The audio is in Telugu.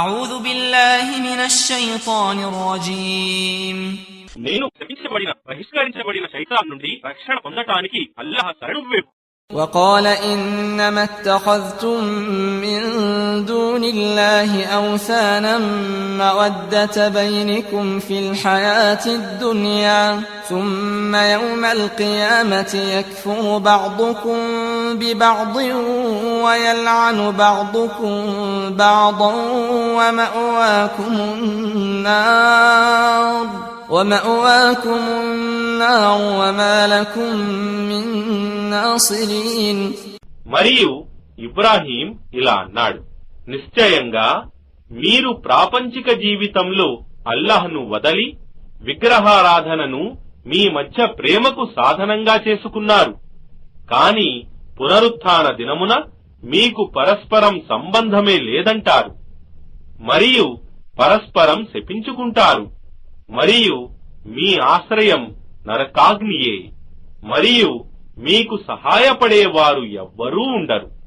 أعوذ بالله من الشيطان الرجيم నేను శపించబడిన బహిష్కరించబడిన శైతాన్ నుండి రక్షణ పొందటానికి అల్లాహ్ శరణు వేపు. وقال إنما اتخذتم من دون الله أوثانا مودة بينكم في الحياة الدنيا ثم يوم القيامة يكفر بعضكم ببعض ويلعن بعضكم بعضا ومأواكم النار وما لكم من ناصرين. మరియు ఇబ్రాహీం ఇలా అన్నాడు, నిశ్చయంగా మీరు ప్రాపంచిక జీవితంలో అల్లాహ్ను వదలి విగ్రహారాధనను మీ మధ్య ప్రేమకు సాధనంగా చేసుకున్నారు. కాని పునరుత్థాన దినమున మీకు పరస్పరం సంబంధమే లేదంటారు మరియు పరస్పరం శపించుకుంటారు. మరియు మీ ఆశ్రయం నరకాగ్నియే మరియు మీకు సహాయపడేవారు ఎవ్వరూ ఉండరు.